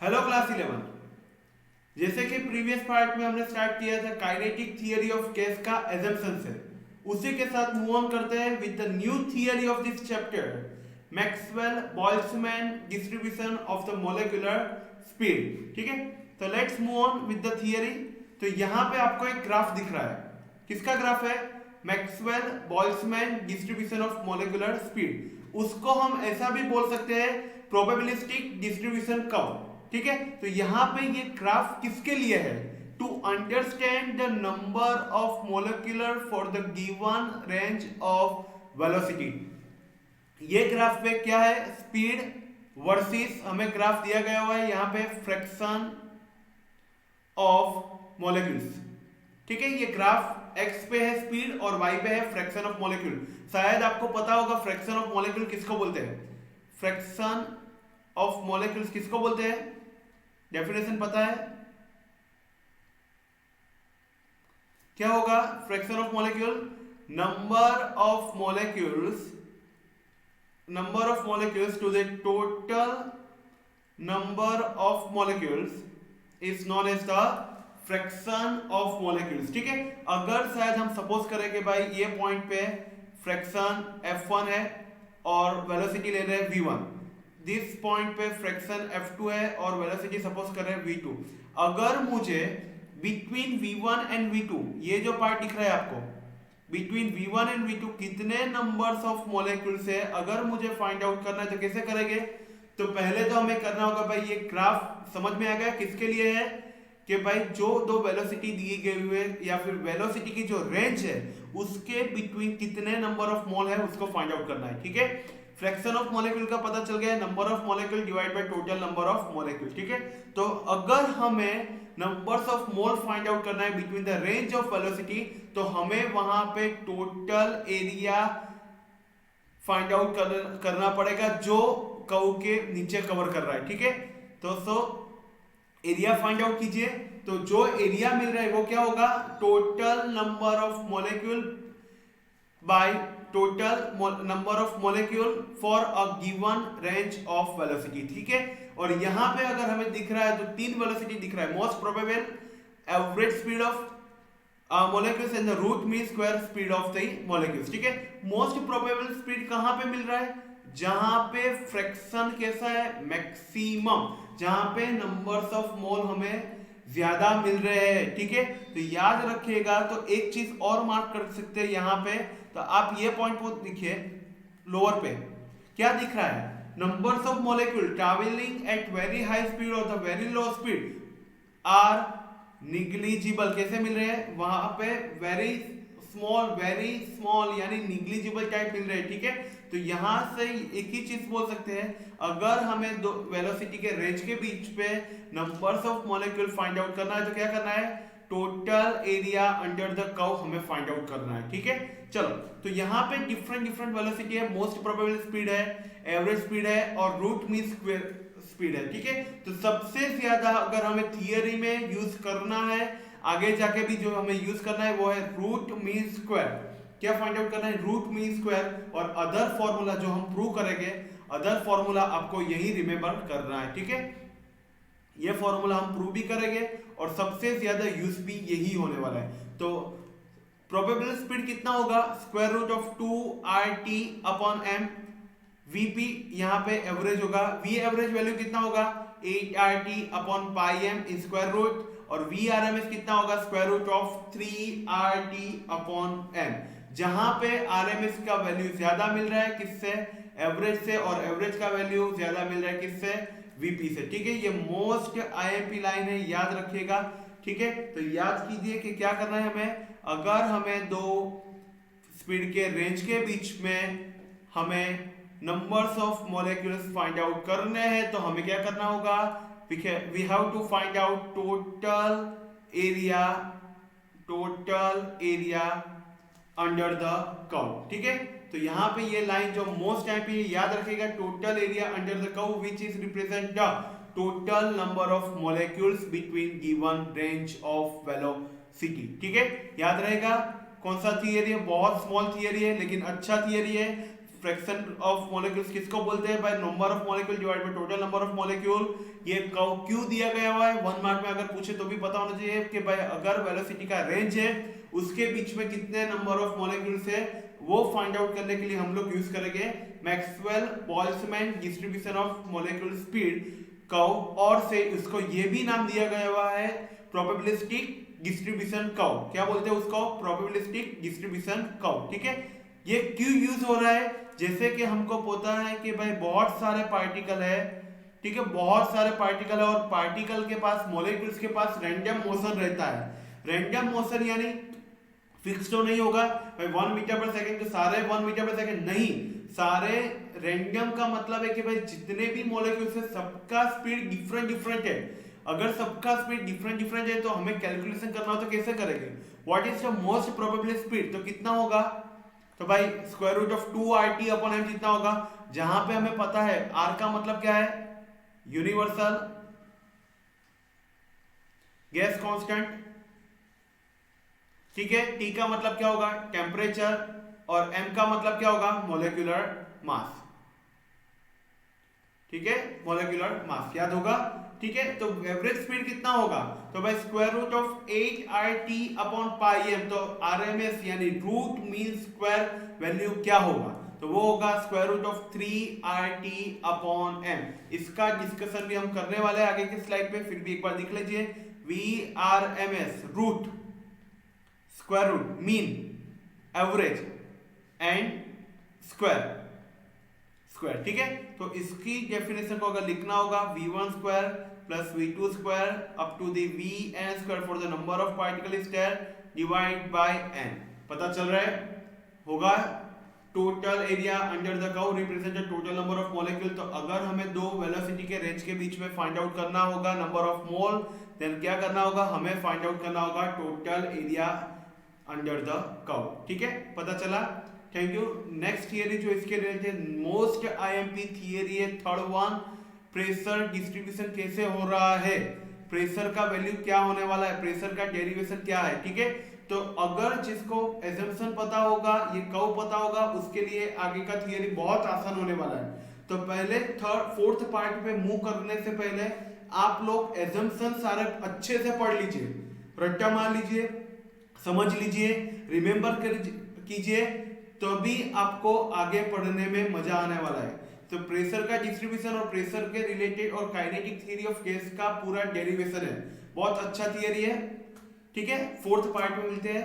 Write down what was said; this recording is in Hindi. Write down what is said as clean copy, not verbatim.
Hello class 11। जैसे कि प्रीवियस पार्ट में हमने स्टार्ट किया था काइनेटिक थियरी ऑफ केस का एजम्पशन से, उसी के साथ मूव ऑन करते हैं with the new theory of this chapter, Maxwell Boltzmann distribution of the molecular speed. ठीक है, तो let's move on with the theory. तो यहाँ पे आपको एक ग्राफ दिख रहा है, किसका ग्राफ है? Maxwell Boltzmann distribution of molecular speed. उसको हम ऐसा भी बोल सकते हैं प्रोबेबिलिस्टिक डिस्ट्रीब्यूशन कर्व। ठीक है, तो यहां पे ये ग्राफ किसके लिए है? To understand the number of molecular for the given range of velocity. ये ग्राफ पे क्या है? स्पीड वर्सेस हमें ग्राफ दिया गया हुआ है यहां पे फ्रैक्शन ऑफ मॉलिक्यूल्स। ठीक है, ये ग्राफ एक्स पे है स्पीड और वाई पे है फ्रैक्शन ऑफ मॉलिक्यूल। शायद आपको पता होगा फ्रैक्शन ऑफ मॉलिक्यूल किसको बोलते हैं? फ्रैक्शन ऑफ मॉलिक्यूल्स किसको बोलते हैं? डेफिनेशन पता है क्या होगा? Fraction of molecule, number of molecules to the total number of molecules is known as the fraction of molecules. ठीक है, अगर शायद हम सपोज करें कि भाई ये पॉइंट पे फ्रैक्शन f1 है और वेलोसिटी ले रहे हैं v1, दिस पॉइंट पे फ्रैक्शन f2 है और वेलोसिटी सपोज कर रहे हैं v2। अगर मुझे बिटवीन v1 एंड v2, ये जो पार्ट दिख रहा है आपको, बिटवीन v1 एंड v2 कितने नंबर्स ऑफ मॉलिक्यूल्स है, अगर मुझे फाइंड आउट करना है तो कैसे करेंगे? तो पहले तो हमें करना होगा भाई, ये ग्राफ समझ में आ गया किसके लिए है? कि भाई जो दो वेलोसिटी दी गई हुई है या फिर वेलोसिटी की जो रेंज है उसके बिटवीन कितने नंबर ऑफ मोल है उसको फाइंड आउट करना है। ठीक है, फ्रैक्शन ऑफ मॉलिक्यूल का पता चल गया, number of molecule divide by total number of molecule. ठीक है, तो अगर हमें numbers of mole find out करना है between the range of velocity, तो हमें वहां पे टोटल एरिया फाइंड आउट करना पड़ेगा जो कर्व के नीचे कवर कर रहा है। ठीक है, तो एरिया फाइंड आउट कीजिए। तो जो एरिया मिल रहा है वो क्या होगा? Total number of molecule by total number of molecule for a given range of velocity. ठीक है, और यहां पे अगर हमें दिख रहा है तो तीन वेलोसिटी दिख रहा है, most probable, average speed of molecules and the root mean square speed of the molecules। ठीक है, मोस्ट प्रोबेबल स्पीड कहां पे मिल रहा है? जहां पे फ्रैक्शन कैसा है? मैक्सिमम, जहां पे नंबर्स ऑफ मोल हमें ज्यादा मिल रहे हैं। ठीक है, तो याद रखिएगा। तो एक चीज और मार्क कर सकते हैं यहां पे, तो आप ये पॉइंट को देखिए, लोअर पे क्या दिख रहा है? Numbers of molecule travelling at very high speed और the very low speed are negligible. कैसे मिल रहे हैं? वहां पे वेरी स्मॉल यानी निग्लिजिबल टाइप मिल रहे हैं। ठीक है, तो यहां से एक ही चीज बोल सकते हैं, अगर हमें दो वेलोसिटी के रेंज के बीच पे numbers of molecule find out करना है तो क्या करना है? Total area under the curve हमें फाइंड आउट करना है। ठीक है, चलो, तो यहाँ पे डिफरेंट वेलोसिटी है, मोस्ट प्रोबेबल स्पीड है, एवरेज स्पीड है और रूट मीन स्क्वायर स्पीड है। ठीक है, तो सबसे ज्यादा अगर हमें थियरी में यूज करना है, आगे जाके भी जो हमें यूज करना है वो है रूट मीन स्क्वायर। क्या फाइंड आउट करना है? Root mean square. और अदर फॉर्मूला जो हम प्रूव करेंगे, अदर फॉर्मूला आपको यही रिमेंबर करना है। ठीक है, ये फॉर्मूला हम प्रूव भी करेंगे और सबसे ज्यादा यूज भी यही होने वाला है। तो प्रोबेबल स्पीड कितना होगा? Square root of 2RT upon m। Vp यहाँ पे एवरेज होगा, V एवरेज वैल्यू कितना होगा? 8RT upon pi m square root, और Vrms कितना होगा? Square root of 3RT upon m। जहां पे RMS का वैल्यू ज्यादा मिल रहा है किससे? एवरेज से, और एवरेज का वैल्यू ज्यादा मिल रहा है किससे? Vp से। ठीक है, ये मोस्ट IMP लाइन है, याद रखिएगा। ठीक है, तो याद कीजिए कि क्या करना है हमें, अगर हमें दो स्पीड के रेंज के बीच में हमें numbers of molecules find out करने हैं तो हमें क्या करना होगा? We have to find out total area under the curve. ठीक है, तो यहाँ पे ये लाइन जो मोस्ट टाइम पे याद रखिएगा, total area under the curve which is represent the total number of molecules between given range of velocity. ठीक है, याद रहेगा। कौन सा थियरी है? बहुत स्मॉल थियरी है लेकिन अच्छा थियरी है। फ्रैक्शन ऑफ मॉलिक्यूल्स किसको बोलते हैं भाई? Number of molecule divide by total number of molecule. ये क्यों दिया गया हुआ है? 1 मार्क में अगर पूछे तो भी पता होना चाहिए कि भाई अगर वेलोसिटी का रेंज है उसके बीच में कितने नंबर ऑफ मॉलिक्यूल्स है, वो फाइंड आउट करने के लिए हम लोग यूज करेंगे Maxwell Boltzmann distribution of molecule speed curve, और से उसको ये भी नाम दिया गया हुआ है प्रोबेबिलिस्टिक डिस्ट्रीब्यूशन कर्व। क्या बोलते हैं उसको? Probabilistic distribution curve. ठीक है, ये क्यों यूज हो रहा है? जैसे कि हमको पता है कि भाई बहुत सारे पार्टिकल है, ठीक है, बहुत सारे पार्टिकल है, और पार्टिकल के पास, मॉलिक्यूल्स के पास रैंडम मोशन रहता है। रैंडम मोशन यानी फिक्स तो नहीं होगा भाई 1 मीटर पर सेकंड तो सारे 1 मीटर पर सेकंड नहीं, सारे रैंडम का मतलब है कि भाई जितने भी मॉलिक्यूल्स है सबका स्पीड डिफरेंट डिफरेंट है। अगर सबका स्पीड डिफरेंट डिफरेंट है तो हमें कैलकुलेशन करना हो तो कैसे करेंगे? What is the most probable speed? तो कितना होगा? तो भाई square root of 2RT upon m जितना होगा, जहां पे हमें पता है r का मतलब क्या है? यूनिवर्सल गैस कांस्टेंट, ठीक है, T का मतलब क्या होगा? टेम्परेचर, और m का मतलब क्या होगा? Molecular mass. ठीक है, मॉलिक्यूलर मास याद होगा। ठीक है, तो एवरेज स्पीड कितना होगा? तो भाई square root of 8RT upon pi m, तो RMS यानी रूट मीन स्क्वायर वैल्यू क्या होगा? तो वो होगा square root of 3RT upon m। इसका डिस्कशन भी हम करने वाले हैं आगे की स्लाइड पे, फिर भी एक बार देख लीजिए। VRMS root, square root, mean, average and square, square. ठीक है, तो इसकी डेफिनेशन को अगर लिखना होगा v1 square plus v2 square up to the vn square for the number of particle is there divide by n। पता चल रहा है होगा? Total area under the curve represent the total number of molecule. तो अगर हमें दो वेलोसिटी के रेंज के बीच में फाइंड आउट करना होगा नंबर ऑफ मोल, देन क्या करना होगा? हमें फाइंड आउट करना होगा total area under the curve. ठीक है, पता चला? Thank you. नेक्स्ट थियरी जो इसके रिलेटेड मोस्ट आईएमपी थियरी है, थर्ड वन, प्रेशर डिस्ट्रीब्यूशन कैसे हो रहा है, प्रेशर का वैल्यू क्या होने वाला है, प्रेशर का डेरिवेशन क्या है। ठीक है, तो अगर जिसको एजम्पशन पता होगा, ये कर्व पता होगा, उसके लिए आगे का थियरी बहुत आसान होने वाला है। तो पहले फोर्थ पार्ट पे मूव करने से पहले आप लोग एजम्पशन सारे अच्छे से पढ़ लीजिए, रट्टा मार लीजिए, समझ लीजिए, रिमेंबर कीजिए, तो भी आपको आगे पढ़ने में मजा आने वाला है। तो प्रेशर का डिस्ट्रीब्यूशन और प्रेशर के रिलेटेड और काइनेटिक थ्योरी ऑफ गैस का पूरा डेरिवेशन है, बहुत अच्छा थियरी है। ठीक है, फोर्थ पार्ट में मिलते हैं।